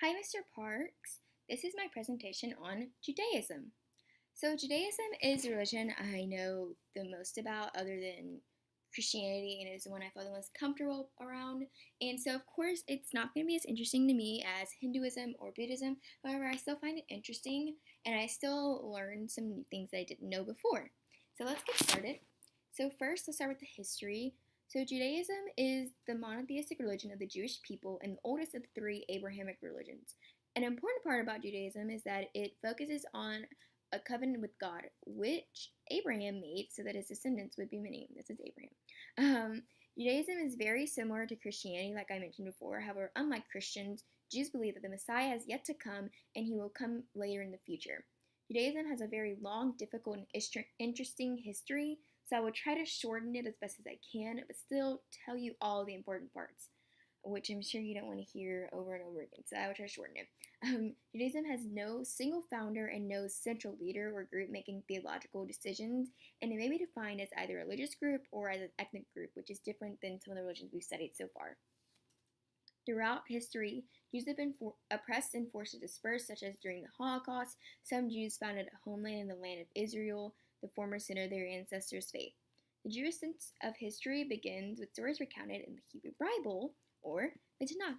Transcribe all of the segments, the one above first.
Hi, Mr. Parks. This is my presentation on Judaism. So, Judaism is the religion I know the most about, other than Christianity, and it is the one I feel the most comfortable around. And so, of course, it's not going to be as interesting to me as Hinduism or Buddhism. However, I still find it interesting, and I still learn some new things that I didn't know before. So, let's get started. So, first, let's start with the history. So, Judaism is the monotheistic religion of the Jewish people and the oldest of the three Abrahamic religions. An important part about Judaism is that it focuses on a covenant with God, which Abraham made so that his descendants would be many. This is Abraham. Judaism is very similar to Christianity, like I mentioned before. However, unlike Christians, Jews believe that the Messiah has yet to come and he will come later in the future. Judaism has a very long, difficult, and interesting history, so I will try to shorten it as best as I can, but still tell you all the important parts, which I'm sure you don't want to hear over and over again, so I will try to shorten it. Judaism has no single founder and no central leader or group making theological decisions, and it may be defined as either a religious group or as an ethnic group, which is different than some of the religions we've studied so far. Throughout history, Jews have been oppressed and forced to disperse, such as during the Holocaust. Some Jews founded a homeland in the land of Israel, the former center of their ancestors' faith. The Jewish sense of history begins with stories recounted in the Hebrew Bible, or the Tanakh,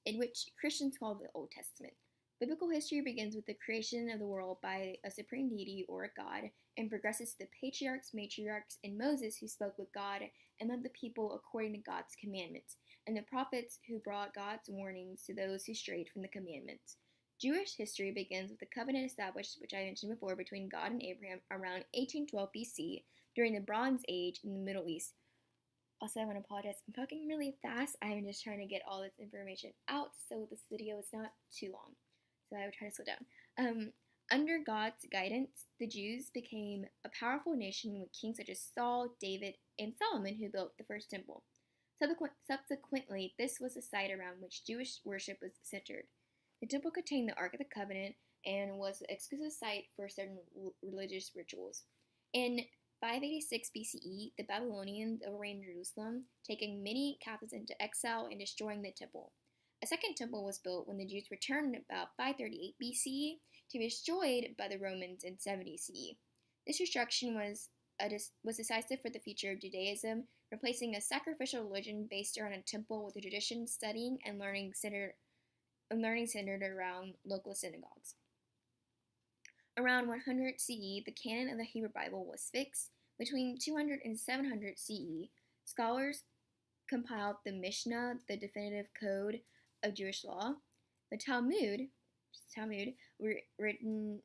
in which Christians call the Old Testament. Biblical history begins with the creation of the world by a supreme deity or a god, and progresses to the patriarchs, matriarchs, and Moses, who spoke with God and led the people according to God's commandments, and the prophets who brought God's warnings to those who strayed from the commandments. Jewish history begins with the covenant established, which I mentioned before, between God and Abraham around 1812 BC during the Bronze Age in the Middle East. Also, I want to apologize. I'm talking really fast. I'm just trying to get all this information out so this video is not too long. So I will try to slow down. Under God's guidance, the Jews became a powerful nation with kings such as Saul, David, and Solomon, who built the first temple. Subsequently, this was the site around which Jewish worship was centered. The temple contained the Ark of the Covenant and was the exclusive site for certain religious rituals. In 586 BCE, the Babylonians overran Jerusalem, taking many captives into exile and destroying the temple. A second temple was built when the Jews returned about 538 BCE to be destroyed by the Romans in 70 CE. This destruction was decisive for the future of Judaism, replacing a sacrificial religion based around a temple with a tradition, studying, and learning centered around local synagogues. Around 100 CE, the canon of the Hebrew Bible was fixed. Between 200 and 700 CE, scholars compiled the Mishnah, the definitive code of Jewish law. The Talmud, written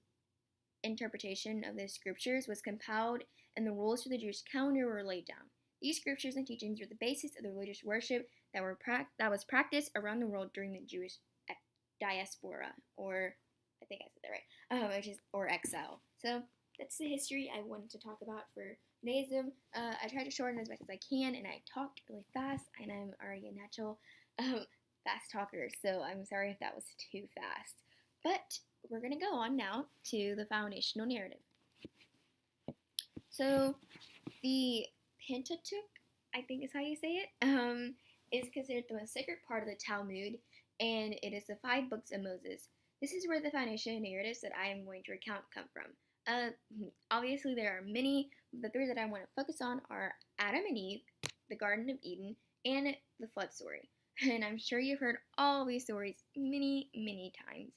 interpretation of the scriptures, was compiled, and the rules for the Jewish calendar were laid down. These scriptures and teachings were the basis of the religious worship that was practiced around the world during the Jewish diaspora, or I think I said that right, or exile. So that's the history I wanted to talk about for Judaism. I tried to shorten as much as I can, and I talked really fast, and I'm already a natural fast talker, so I'm sorry if that was too fast. But we're going to go on now to the foundational narrative. So the Pentateuch, I think is how you say it, is considered the most sacred part of the Talmud, and it is the 5 books of Moses. This is where the foundational narratives that I am going to recount come from. Obviously, there are many. The 3 that I want to focus on are Adam and Eve, the Garden of Eden, and the flood story. And I'm sure you've heard all these stories many, many times.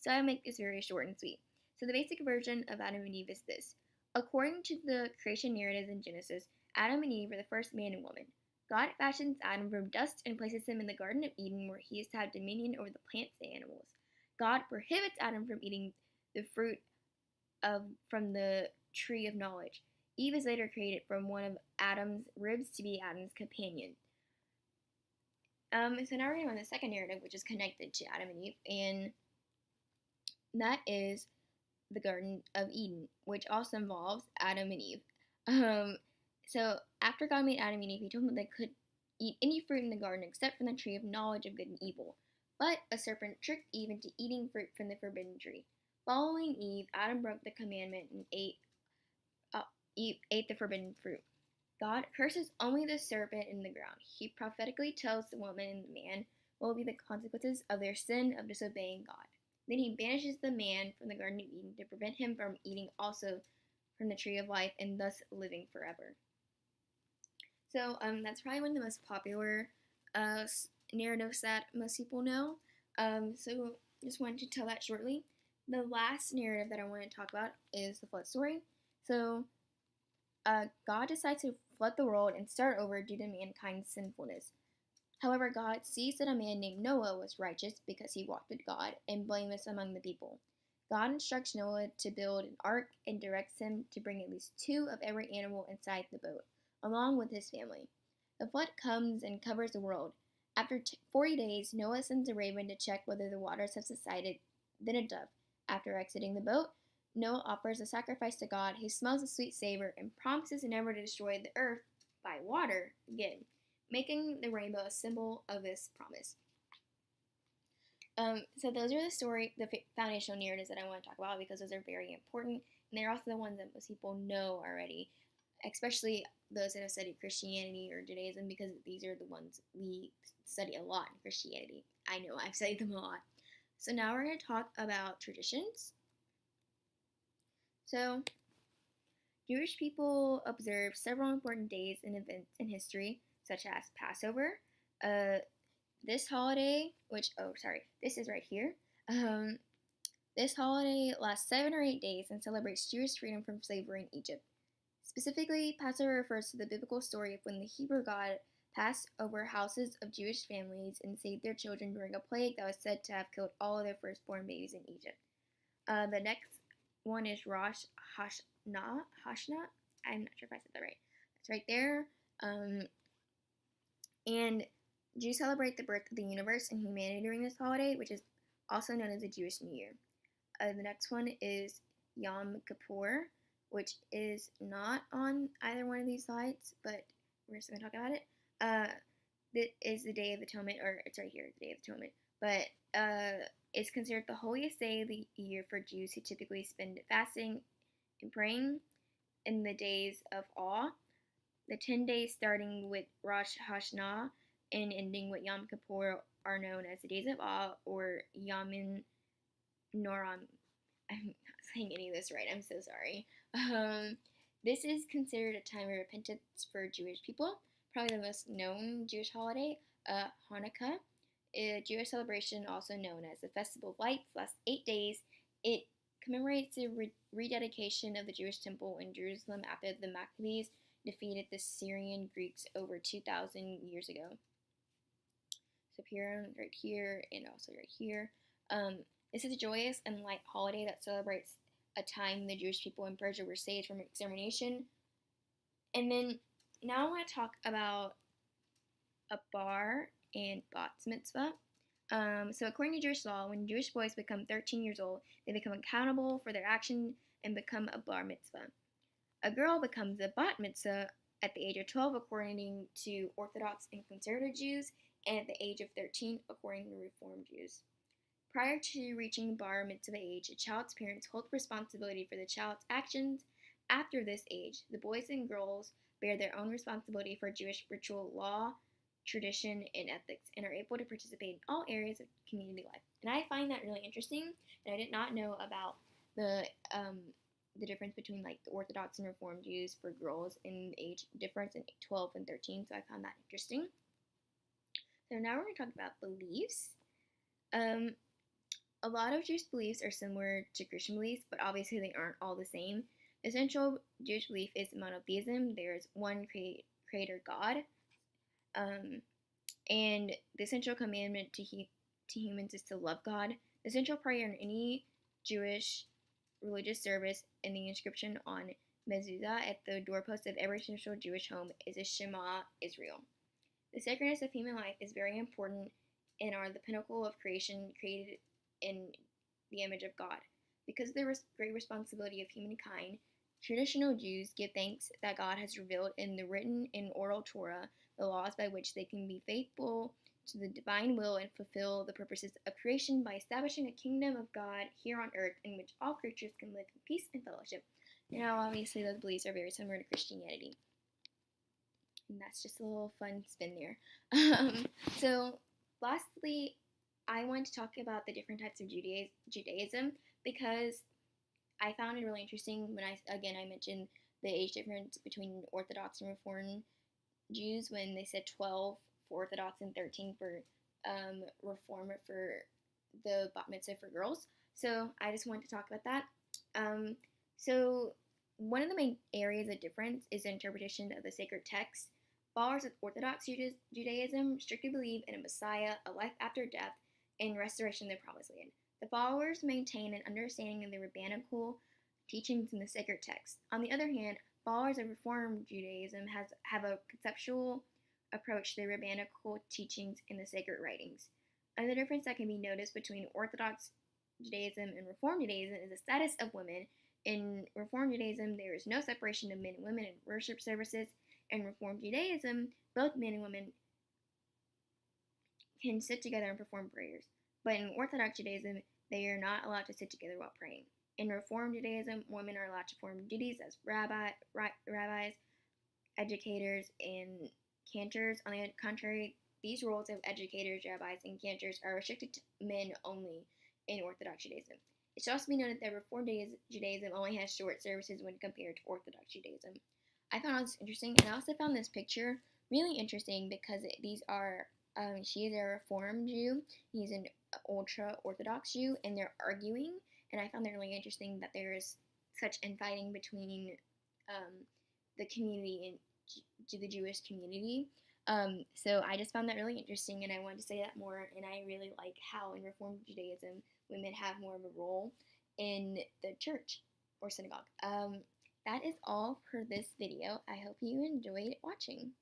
So I'll make this very short and sweet. So the basic version of Adam and Eve is this. According to the creation narratives in Genesis, Adam and Eve were the first man and woman. God fashions Adam from dust and places him in the Garden of Eden, where he is to have dominion over the plants and animals. God prohibits Adam from eating the fruit from the tree of knowledge. Eve is later created from one of Adam's ribs to be Adam's companion. So now we're going on the second narrative, which is connected to Adam and Eve, and that is the Garden of Eden, which also involves Adam and Eve. So after God made Adam and Eve, he told them they could eat any fruit in the garden except from the tree of knowledge of good and evil. But a serpent tricked Eve into eating fruit from the forbidden tree. Following Eve, Adam broke the commandment and ate the forbidden fruit. God curses only the serpent in the ground. He prophetically tells the woman and the man, what will be the consequences of their sin of disobeying God. Then he banishes the man from the Garden of Eden to prevent him from eating also from the tree of life and thus living forever. So that's probably one of the most popular narratives that most people know. So just wanted to tell that shortly. The last narrative that I want to talk about is the flood story. So God decides to flood the world and start over due to mankind's sinfulness. However, God sees that a man named Noah was righteous because he walked with God and blameless among the people. God instructs Noah to build an ark and directs him to bring at least 2 of every animal inside the boat, along with his family. The flood comes and covers the world. After 40 days, Noah sends a raven to check whether the waters have subsided, then a dove. After exiting the boat, Noah offers a sacrifice to God. He smells a sweet savor and promises never to destroy the earth by water again, making the rainbow a symbol of this promise. So those are the foundational narratives that I want to talk about because those are very important, and they're also the ones that most people know already, especially those that have studied Christianity or Judaism, because these are the ones we study a lot in Christianity. I know I've studied them a lot. So now we're going to talk about traditions. So Jewish people observe several important days and events in history, such as Passover, this holiday, this is right here. This holiday lasts 7 or 8 days and celebrates Jewish freedom from slavery in Egypt. Specifically, Passover refers to the biblical story of when the Hebrew God passed over houses of Jewish families and saved their children during a plague that was said to have killed all of their firstborn babies in Egypt. The next one is Rosh Hashanah. I'm not sure if I said that right. It's right there. And Jews celebrate the birth of the universe and humanity during this holiday, which is also known as the Jewish New Year. The next one is Yom Kippur, which is not on either one of these slides, but we're just going to talk about it. It is the Day of Atonement, or it's right here, the Day of Atonement. But it's considered the holiest day of the year for Jews who typically spend fasting and praying in the days of awe. The 10 days starting with Rosh Hashanah and ending with Yom Kippur are known as the Days of Awe or Yamin Noram. I'm not saying any of this right, I'm so sorry. This is considered a time of repentance for Jewish people. Probably the most known Jewish holiday, Hanukkah, a Jewish celebration also known as the Festival of Lights, lasts 8 days. It commemorates the rededication of the Jewish temple in Jerusalem after the Maccabees defeated the Syrian Greeks over 2,000 years ago. So here, right here, and also right here. This is a joyous and light holiday that celebrates a time the Jewish people in Persia were saved from extermination. And then now I want to talk about a bar and bat mitzvah. So according to Jewish law, when Jewish boys become 13 years old, they become accountable for their action and become a bar mitzvah. A girl becomes a bat mitzvah at the age of 12 according to Orthodox and Conservative Jews, and at the age of 13 according to Reform Jews. Prior to reaching bar mitzvah age, a child's parents hold responsibility for the child's actions. After this age, the boys and girls bear their own responsibility for Jewish ritual, law, tradition, and ethics, and are able to participate in all areas of community life. And I find that really interesting, and I did not know about the difference between like the Orthodox and Reform Jews for girls and the age difference in 12 and 13, so I found that interesting. So now we're going to talk about beliefs. A lot of Jewish beliefs are similar to Christian beliefs, but obviously they aren't all the same. The central Jewish belief is monotheism. There's one creator God. And the central commandment to humans is to love God. The central prayer in any Jewish religious service and the inscription on mezuzah at the doorpost of every central Jewish home is a Shema Israel. The sacredness of human life is very important and are the pinnacle of creation created in the image of God. Because of the great responsibility of humankind, traditional Jews give thanks that God has revealed in the written and oral Torah the laws by which they can be faithful to the divine will and fulfill the purposes of creation by establishing a kingdom of God here on earth in which all creatures can live in peace and fellowship. Now, obviously, those beliefs are very similar to And that's just a little fun spin there. So, lastly, I want to talk about the different types of Judaism because I found it really interesting when I mentioned the age difference between Orthodox and Reformed Jews when they said 12 for Orthodox and 13 for Reform for the bat mitzvah for girls. So I just wanted to talk about that. Um, so one of the main areas of difference is the interpretation of the sacred text. Followers of Orthodox Judaism strictly believe in a Messiah, a life after death, and restoration of the Promised Land. The followers maintain an understanding of the rabbinical teachings in the sacred text. On the other hand, followers of Reformed Judaism have a conceptual approach to the rabbinical teachings in the sacred writings. Another difference that can be noticed between Orthodox Judaism and Reformed Judaism is the status of women. In Reformed Judaism, there is no separation of men and women in worship services. In Reformed Judaism, both men and women can sit together and perform prayers. But in Orthodox Judaism, they are not allowed to sit together while praying. In Reformed Judaism, women are allowed to perform duties as rabbis, educators, and cantors. On the contrary, these roles of educators, rabbis, and cantors are restricted to men only in Orthodox Judaism. It should also be noted that Reformed Judaism only has short services when compared to Orthodox Judaism. I found this interesting, and I also found this picture really interesting because these are she is a Reformed Jew, he's an ultra Orthodox Jew, and they're arguing. And I found that really interesting that there is such infighting between the community and the Jewish community. So I just found that really interesting, and I wanted to say that more. And I really like how in Reformed Judaism, women have more of a role in the church or synagogue. That is all for this video. I hope you enjoyed watching.